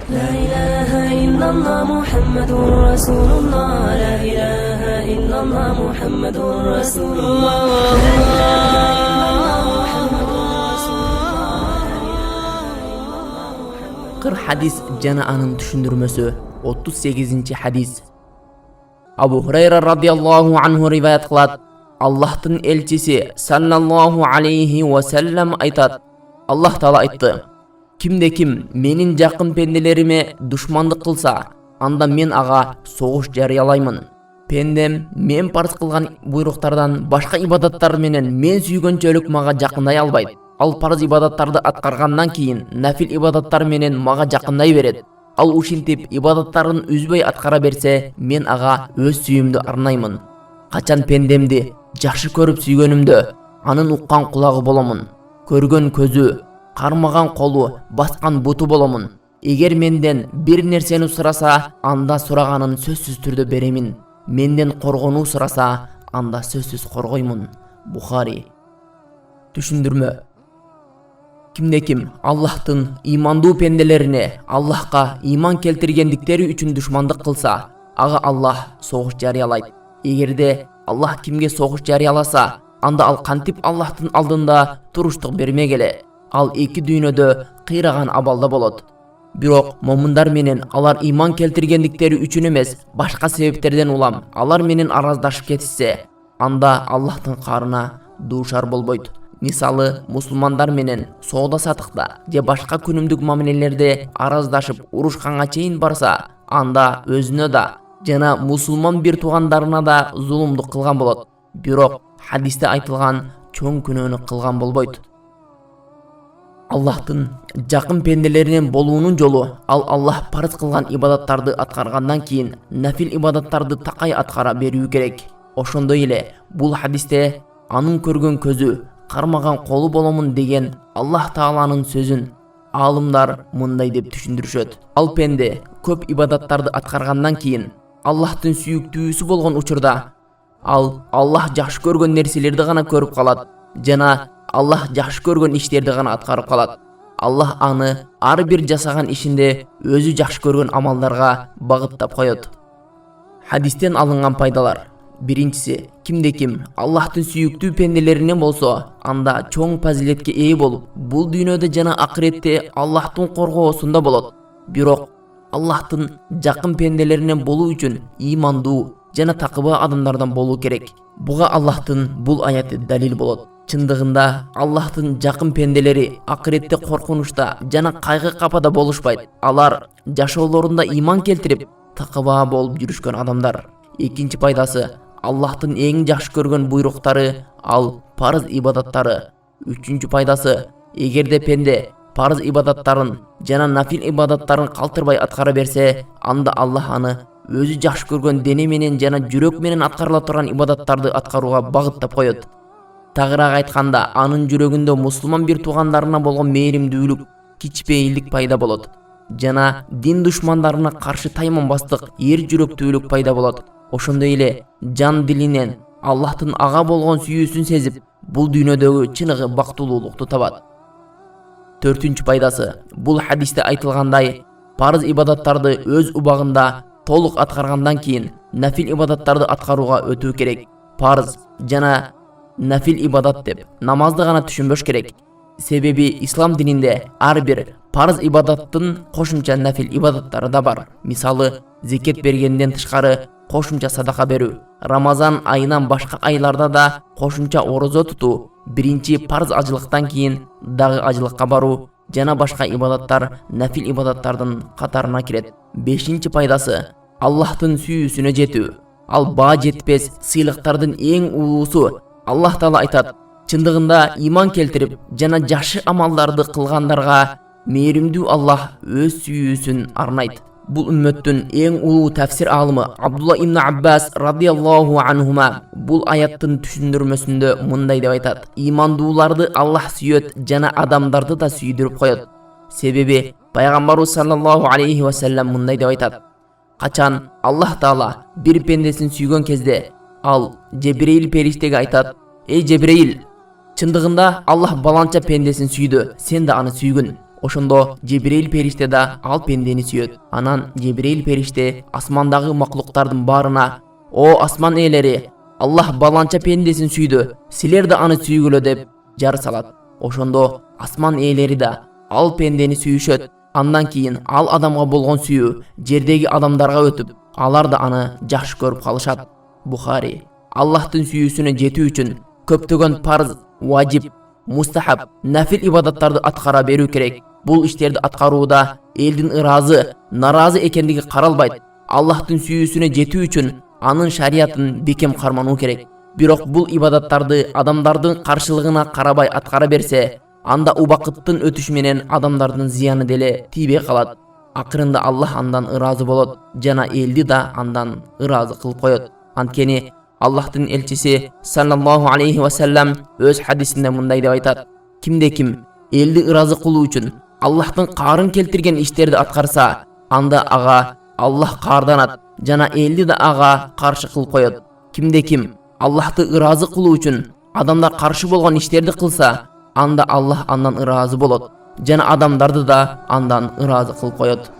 لا إله إلا الله محمد رسول الله. لا إله إلا الله محمد رسول الله. Kır hadis jana anın düşündürmösü 38-ci hadis. Abu Hurayra radiyallahu anhu rivayet kılat. Allah'tın elçisi sallallahu aleyhi ve sellem aytat. Allah Taala aytты. Kimde kim menin жақын pendelerime düşmanlık kılsa, anda men ağa soğuş jarıyalayмын. Pendem men parz kılgan buyruktардан başka ibadattар менен мен сүйгөнчөлүк мага жакындай албайт. Ал парз ibadattарды аткаргандан кийин нафил ibadattар менен мага жакындай берет. Ал ушинтип ibadattарын үзбөй аткара берсе, мен ага өз сүйүмдү арнаймын. Качан пендемди жакшы көрүп сүйгөнүмдө, анын уккан кулагы боломун, көргөн көзү, кармаган колу, баскан буту боломун. Эгер менден бир нерсени сураса, анда сураганын сөзсүз түрдө беремин. Менден коргонуу сураса, анда сөзсүз коргоймун. Бухари. Түшүндүрмө. Kimde kim Allah'tın imandуу pendelerine Allah'ka iman keltirgendikleri üçün düşmanlık kılsa, ağa Allah soğuş jarıyalayt. Егерде Allah kimge soğuş jarıyalasa, anda al kantip Allah'tın aldığında turuştuk bermegele. Ал эки дүйнөдө кыйраган абалда болот. Бирок момундар менен алар иман келтиргендиктери үчүн эмес, башка себептерден улам алар менен араздашып кетишсе, анда Аллахтын карына дуушар болбойт. Мисалы, мусулмандар менен соода сатыкта же башка күнүмдүк мамилелерде араздашып урушканга чейин барса, анда өзүнө да жана мусулман бир туугандарына да зулумдук кылган болот. Бирок хадисте айтылган чоң күнөөнү кылган болбойт. Allah'tın жақын pendelеринен болуунун жолу, ал Аллах парыз кылган ибадаттарды аткаргандан кийин нафил ибадаттарды такай аткара берүү керек. Ошондой эле бул хадисте анын көргөн көзү, кармаган колу боломун деген Аллах Тааланын сөзүн аалымдар мындай деп түшүндүрүшөт. Ал пенде көп ибадаттарды аткаргандан кийин Аллахтын сүйүктүүсү болгон учурда ал Аллах жакшы көргөн нерселерди гана көрүп калат жана Аллах жакшы көргөн иштерди гана аткарып калат. Аллах аны ар бир жасаган ишинде өзү жакшы көргөн амалдарга багыттап коет. Хадистен алынган пайдалар. Биринчиси, kimde kim Аллахтын сүйүктүү пенделеринен болсо, анда чоң фазилетке ээ болуп, бул дүйнөдө жана акыретте Аллахтын коргоосунда болот. Бирок Аллахтын жакын пенделеринен болуу үчүн имандуу жана такыба адамдардан болуу керек. Буга Аллахтын бул аяты далил болот. Чындыгында Аллахтын жакын пенделери акыретте коркунучта жана кайгы капада болушпайт. Алар жашоолорунда иман келтирип, такыба болуп жүрүшкөн адамдар. Экинчи пайдасы, Аллахтын эң жакшы көргөн буйруктары ал парыз ибадаттары. Үчүнчү пайдасы, эгерде пенде парыз ибадаттарын жана нафил ибадаттарын калтырбай аткара берсе, анда Аллах аны өзү жакшы көргөн дене менен жана жүрөк менен аткарыла турган ибадаттарды аткарууга багыттап коет. Тагыраак айтканда, анын жүрөгүндө мусулман бир туугандарына болгон мээримдүүлүк, кичпейилдик пайда болот. Жана дин душмандарына каршы тайманбастык, эр жүрөктүүлүк пайда болот. Ошондой эле жан дилинен Аллахтын ага болгон сүйүүсүн сезип, бул дүйнөдөгү чыныгы бактылуулукту табат. Төртүнчү пайдасы, бул хадисте айтылгандай, парыз ибадаттарды өз убагында толук аткаргандан кийин нафил ибадаттарды аткарууга өтүү керек. Парыз жана нафил ибадат деп намазды гана түшүнбөш керек. Себеби ислам дининде ар бир парыз ибадаттын кошумча нафил ибадаттары да бар. Мисалы, зекет бергенден тышкары кошумча садака берүү, Рамазан айынан башка айларда да кошумча орозо тутуу, биринчи парыз ажылыктан кийин дагы ажылыкка баруу жана башка ибадаттар нафил ибадаттардын катарына кирет. Бешинчи пайдасы, Аллахтын сүйүүсүнө жетүү. Ал баа жетпес сыйлыктардын эң улуусу. Аллах Таала айтат: чындыгында иман келтирип жана жакшы амалдарды кылгандарга мээримдүү Аллах өз сүйүүсүн арнайт. Бул үммөттүн эң улуу тафсир алымы Абдулла ибн Аббас радияллаху анхума бул аяттын түшүндүрмөсүндө мындай деп айтат: имандууларды Аллах сүйөт жана адамдарды да сүйдүрүп коет. Себеби пайгамбарыбыз саллаллаху алейхи ва саллям мындай деп айтат: качан Аллах Таала бир пендесин сүйгөн кезде, ал Жебреил периштеге айтат: эй Жебреил, чындыгында Аллах баланча пендесин сүйдү, сен да аны сүйгүн. Ошондо Жебирейил периште да ал пендени сүйөт. Анан Жебирейил периште асмандагы маклуктардын баарына: "О асман ээлери, Аллах баланча пендесин сүйдү, силер да аны сүйгүлө" деп жар салат. Ошондо асман ээлери да ал пендени сүйүшөт. Андан кийин ал адамга болгон сүйүү жердеги адамдарга өтүп, алар да аны жакшы көрүп калышат. Бухари. Аллахтын сүйүүсүнө жетүү үчүн көптөгөн парз, важип, мустахаб, нафил ибадаттарды аткара берүү керек. Бул иштерди аткарууда элдин ыраазы, наразы экендиги каралбайт. Аллахтын сүйүүсүнө жетүү үчүн анын шариятын бекем кармануу керек. Бирок бул ибадаттарды адамдардын каршылыгына карабай аткара берсе, анда убакыттын өтүшү менен адамдардын зыяны деле тийбей калат. Акырында Аллах андан ыраазы болот жана элди да андан ыраазы кылып коет. Анткени Аллахтын элчиси саллаллаху алейхи ва саллям өз хадисинде мындай деп айтат: "Кимде ким элди ыраазы кылуу үчүн Аллахтын каарын келтирген иштерди аткарса, анда ага Аллах каарданат жана элди да ага каршы кылып коет. Кимде ким Аллахты ыраазы кылуу үчүн адамдар каршы болгон иштерди кылса, анда Аллах андан ыраазы болот жана адамдарды да андан ыраазы кылып коет."